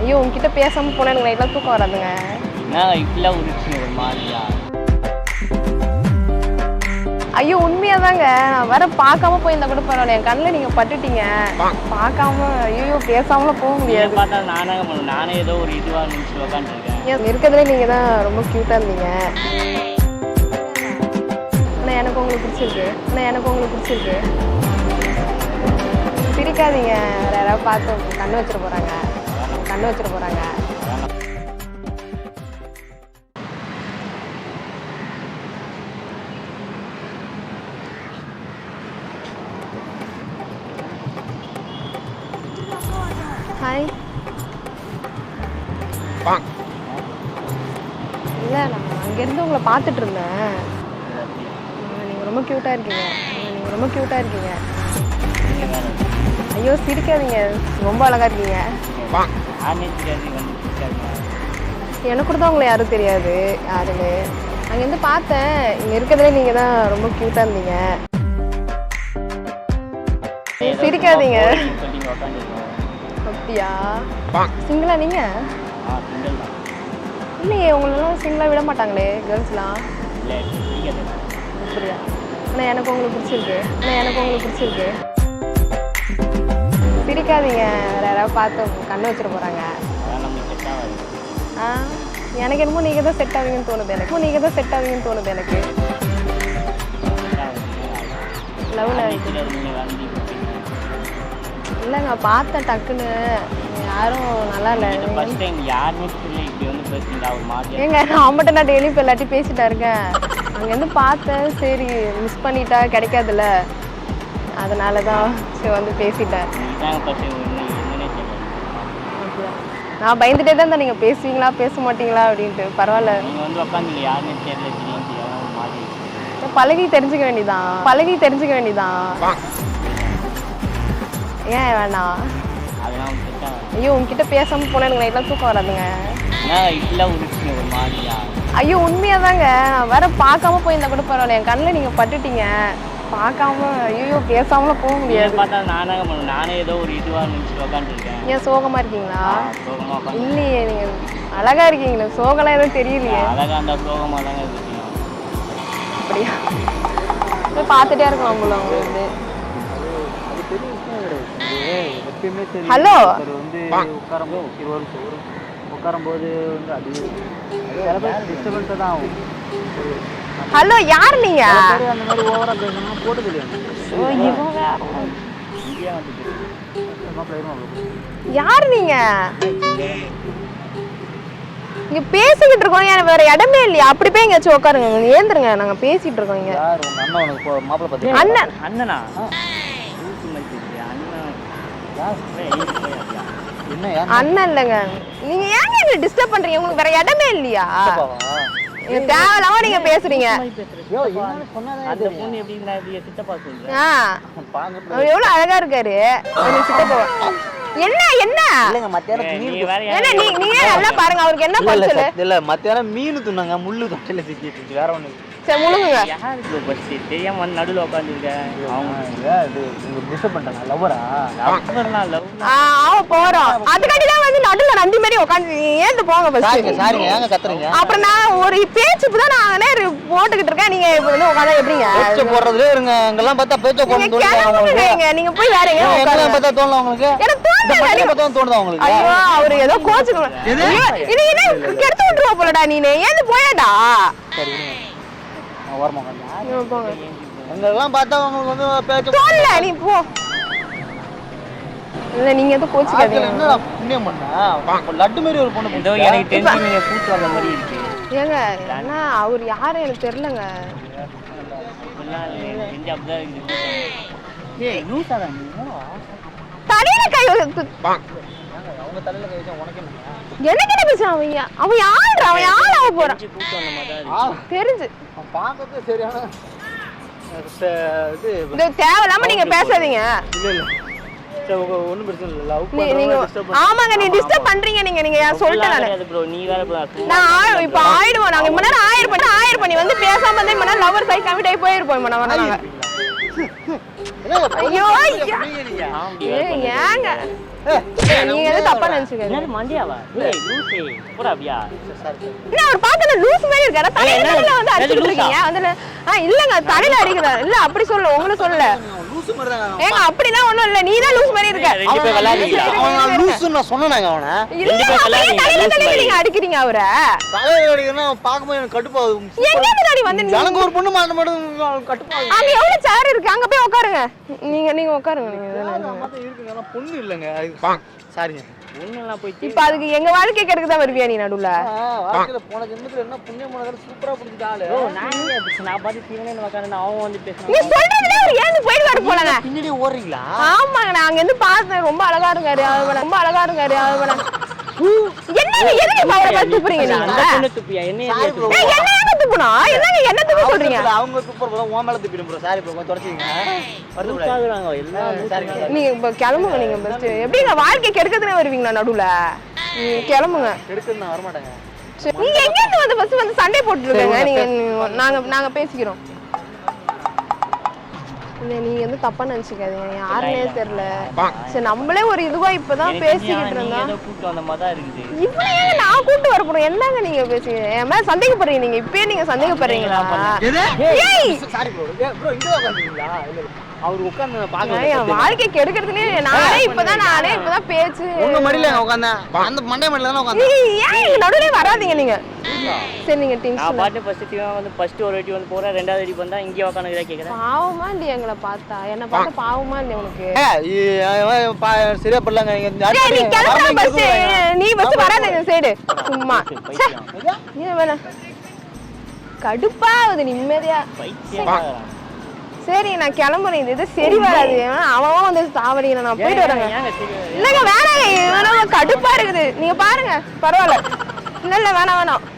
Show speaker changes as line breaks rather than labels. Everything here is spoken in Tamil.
ஐயோ உங்ககிட்ட பேசாம போனா எனக்கு நைட்லாம் தூக்கம் வராதுங்க.
என்ன இப்படிலாம் உரிச்சு ஒரு மாதிரியா?
ஐயோ உண்மையாதாங்க. நான் வேற பார்க்காம போயிருந்தா கூட பரவாயில்ல, என் கண்ணில் நீங்க பட்டுட்டீங்க. பார்க்காம ஐயோ பேசாமல போக முடியாது.
பார்த்தா நானே ஏதோ ஒரு இதுவாக நினச்சி உட்காந்துருக்கேன்.
இருக்கிறதுல நீங்க தான் ரொம்ப கியூட்டா இருந்தீங்க. ஆனால் எனக்கு உங்களுக்கு பிடிச்சிருக்கு. சிரிக்காதீங்க, வேற யாராவது பார்த்து கண்ணு வச்சிட போறாங்க. ஹாய். இல்லை, நான் அங்கேருந்து உங்களை பார்த்துட்டு இருந்தேன். நீங்கள் ரொம்ப க்யூட்டாக இருக்கீங்க. ஐயோ சிரிக்காதீங்க, ரொம்ப அழகாக இருக்கீங்க. எனக்கு கூட தான் உங்களை யாரும் தெரியாது யாருன்னு. அங்கேருந்து பார்த்தேன், இங்கே இருக்கிறதுல நீங்கள் தான் ரொம்ப க்யூட்டாக இருந்தீங்க. சிரிக்காதீங்க. அப்படியா? சிங்கிளா நீங்க? இல்லையே, உங்களெல்லாம் சிங்கிளா விட மாட்டாங்களே கேர்ள்ஸ்லாம். அப்படியா? ஆனால் எனக்கு உங்களுக்கு பிடிச்சிருக்கு. சிரிக்காதீங்க, வேற யாராவது பார்த்து கண்ணு வச்சிட போறாங்க. எனக்கு என்னமோ நீங்க தான் செட் ஆவீங்கன்னு தோணுது எனக்கு. லவ்ல இல்லைங்க, பார்த்தேன் டக்குன்னு. யாரும் நல்லா இல்லை. ஏங்க நான் மட்டும் நான் டெய்லி இப்போ எல்லாத்தையும் பேசிட்டா இருக்கேன். அங்கேருந்து பார்த்தேன், சரி மிஸ் பண்ணிட்டா கிடைக்காதுல்ல, அதனால தான் சரி வந்து பேசிட்டேன். நான் பயந்துட்டே தான் இருந்தேன், நீங்கள் பேசுவீங்களா பேச மாட்டீங்களா அப்படின்ட்டு. பரவாயில்ல, பழகி தெரிஞ்சுக்க வேண்டியதான். ஏன் வேணாம்? ஐயோ உங்ககிட்ட பேசாம போனா எனக்கு நைட்லாம் தூக்கம் வராதுங்க. ஐயோ உண்மையாதாங்க. நான் வேற பார்க்காம போயிருந்தா கூட பரவாயில்ல, என் கண்ணில் நீங்க பட்டுட்டீங்க. பார்க்காம ஐயோ பேசாமல போக முடியாது.
நானே ஏதோ ஒரு இதுவாக நினச்சி உட்காந்துருக்கேன்.
ஏன் சோகமா இருக்கீங்களா? இல்லையே, நீங்க அழகா இருக்கீங்களே, சோகம்லாம் எதுவும் தெரியலையே.
அழகா இருந்தா சோகமாக தாங்க இருக்கு.
அப்படியா? போய் பார்த்துட்டே இருக்கலாம் போல உங்களுக்கு. ஹலோ,
உட்காரும்போது வந்து அது டிஸ்டர்பன்ஸாக தான் ஆகும்.
ஹலோ, யார் நீங்க?
அந்த மாதிரி ஓவரா பேசணும் போட்டது
யார் நீங்க? இங்க பேசிக்கிட்டு இருக்கோம், எனக்கு வேற இடமே இல்லையா? அப்படி போய் எங்கேயாச்சும் உட்காருங்க, ஏந்துருங்க, நாங்க பேசிட்டு இருக்கோம் இங்க.
அண்ணனா?
அண்ணன் இல்லைங்க. நீங்க ஏங்க என்ன டிஸ்டர்ப் பண்றீங்க? உங்களுக்கு வேற இடமே இல்லையா? தேவையில்லாம நீங்க பேசுறீங்க. எவ்வளவு அழகா இருக்காரு சித்தப்பா. என்ன நீங்க நல்லா பாருங்க, அவருக்கு என்ன குறைச்சல்
இல்ல. மத்தியானம் மீன் துண்ணாங்க, முள்ளு தொட்டையில சிக்கிட்டு வேற ஒண்ணு.
சரி முழுங்குங்க.
தெரியாம நடுவில் உட்காந்துருக்கேன்.
போறோம் அதுக்காண்டிதான் வந்து நடுவில் நந்தி மாதிரி உட்காந்து ஏந்து போங்க. அப்புறம் நான் ஒரு பேச்சுக்கு தான் நான் போட்டுக்கிட்டு இருக்கேன். நீங்க இப்ப வந்து உட்காந்தா எப்படிங்க
போடுறதுல இருங்க? அங்கெல்லாம் பார்த்தா பேச்ச போடுங்க.
நீங்க போய் வேற
பார்த்தா தோணல உங்களுக்கு? தோணுதா உங்களுக்கு?
ஐயோ அவரு ஏதோ கோச்சுக்கணும். இது என்ன கெடுத்து விட்டுருவா போலடா, நீனு ஏந்து போயாடா.
அங்கெல்லாம் பார்த்தா உங்களுக்கு வந்து பேச்ச
தோணல, நீ போ. இல்ல நீங்க எதுவும் கோச்சுக்காதீங்க.
என்ன புண்ணியம் பண்ண லட்டு மாதிரி ஒரு பொண்ணு ஏதோ எனக்கு தெரிஞ்சு கூட்டு வந்த மாதிரி இருக்கு.
ஏங்க என்ன அவர் யாரும் எனக்கு தெரியலங்க. தலையில கை
அவங்க தலையில கை வச்சா உனக்கு
எனக்கு என்ன பிரச்சனை? அவன் யாரு போறான் தெரிஞ்சு
பார்க்கறது சரியான
இது தேவையில்லாம நீங்க பேசாதீங்க.
ஒன்னும் பிரச்சனை இல்ல.
ஆமாங்க, நீ டிஸ்டர்ப் பண்றீங்க. நீங்க சொல்லிட்டேன் நான் இப்ப ஆயிடுவோம். நாங்க மணி நேரம் ஆயிரம் பண்ணி வந்து பேசாம வந்து மணி நேரம் லவர் சைட் கமிட் ஆகி போயிருப்போம். நாங்க ஐயோ ஏங்க நீங்க எதுவும் தப்பா நினைச்சுக்காதீங்க.
என்னது மண்டியாவா? ஏய் லூசே போடா அப்படியா?
என்ன அவர் பார்த்தா லூஸ் மாதிரி இருக்காரு. தலையில வந்து அடிச்சிட்டு இருக்கீங்க. அதுல இல்லங்க தலையில அடிக்கிறார். இல்ல அப்படி சொல்ல உங்களை சொல்ல.
லூசு மாதிரி தான்.
ஏங்க அப்படிலாம் ஒண்ணும் இல்ல. நீ தான் லூஸ் மாதிரி இருக்க.
ரெண்டு பேர் விளையாடுறீங்களா?
அவன் லூசுன்னு நான் சொன்னேங்க அவனை.
இல்ல தலையில நீங்க அடிக்கிறீங்க அவரை.
தலையில அடிக்கிறனா பாக்கும்போது எனக்கு கடுப்பாகுது.
எங்க தாடி வந்து
எனக்கு ஒரு பொண்ணு மாட்ட மாட்டேன் கடுப்பாகுது.
அங்க எவ்வளவு சேர் இருக்கு. அங்க போய் உட்காருங்க. நீங்க உட்காருங்க.
இருக்குங்க பொண்ணு இல்லங்க. சாரிங்க.
ஒண்ணுலாம் போய்
இப்ப அதுக்கு எங்க வாழ்க்கை கெடுக்க தான் வருவியா நீ நடுவுல?
வாழ்க்கையில போன ஜென்மத்துல என்ன புண்ணியம் பண்ணதால சூப்பரா புடிச்சிட்டாளே.
ஓ நான் நான் பாத்து தீவனே உட்கார்ந்து அவன் வந்து பேசுறான்.
நீ சொல்றதுல ஒரு ஏந்து போயிடுவாரு போலங்க.
பின்னாடி ஓடுறீங்களா?
ஆமாங்க நான் அங்க இருந்து பார்த்தேன். ரொம்ப அழகா இருக்காரு. ரொம்ப அழகா இருக்காரு. என்னங்க எதுக்கு இப்ப அவரை பார்த்து துப்புறீங்க நீங்க?
அந்த பொண்ணு துப்பியா என்னைய
என்ன துப்புனா? என்னங்க என்ன துப்ப சொல்றீங்க?
அவங்க சூப்பர் ப்ரோ உன் மேல துப்பிடும் ப்ரோ. சாரி ப்ரோ கொஞ்சம் தொடச்சிங்க.
வருதுறாங்க எல்லாம்
சாரிங்க.
நீங்க இப்ப கிளம்புங்க. நீங்க பெஸ்ட் எப்படிங்க வாழ்க்கை கெடுக்கதுனே வருவீங்களா நடுவுல? நீங்க கிளம்புங்க.
எடுத்து நான் வர மாட்டேங்க.
நீங்க எங்க இருந்து வந்து ஃபர்ஸ்ட் வந்து சண்டை போட்டுட்டு இருக்கீங்க? நீங்க நாங்க பேசிக்கிறோம். இல்ல நீங்க வந்து தப்பா நினைச்சுக்காதீங்க. யாருனே தெரியல. சரி நம்மளே ஒரு இதுவா இப்பதான் பேசிக்கிட்டு இருந்தோம்.
ஏதோ கூட்டு வந்த மாதிரி தான் இருக்குது.
இவ்வளவு நான் கூட்டு வர போறேன். என்னங்க நீங்க பேசுறீங்க? என் மேல சந்தேகப்படுறீங்க. நீங்க இப்பயே நீங்க சந்தேகப்படுறீங்களா? ஏய்
சாரி ப்ரோ. ப்ரோ இங்க உட்கார்ந்தீங்களா? இல்ல அவர் உட்கார்ந்து பாக்க
என் வாழ்க்கை கெடுக்கிறதுலயே நானே இப்பதான் பேச்சு.
உங்க மடியில உட்கார்ந்தேன். அந்த மண்டை மடியில தான உட்கார்ந்தேன்.
ஏன் எங்க நடுவுல வராதீங்க நீங்க. சரி நீங்க
நான்
டென்ஷன்
பாட்டு ஃபர்ஸ்ட் ஒரு வாட்டி வந்து போறேன். ரெண்டாவது வாட்டி வந்தா இங்கே உட்கார்ந்து கேக்குறேன்.
பாவமா இல்லையா எங்களை பார்த்தா? என்ன பார்த்தா பாவமா இல்லையா உனக்கு?
சரியா பண்ணலாங்க.
டேய், நீ கிளம்புடா பஸ். நீ பஸ் வராத இந்த சைடு. சும்மா ச்சே. நீ வேணா கடுப்பாகுது நிம்மதியா. சரி நான் கிளம்புறேன். இது சரி வராது. அவன் வந்து தாவடிங்க. நான் போயிட்டு வரேங்க. இல்லைங்க வேணாங்க. கடுப்பா இருக்குது. நீங்க பாருங்க பரவாயில்ல. இல்ல வேணாம்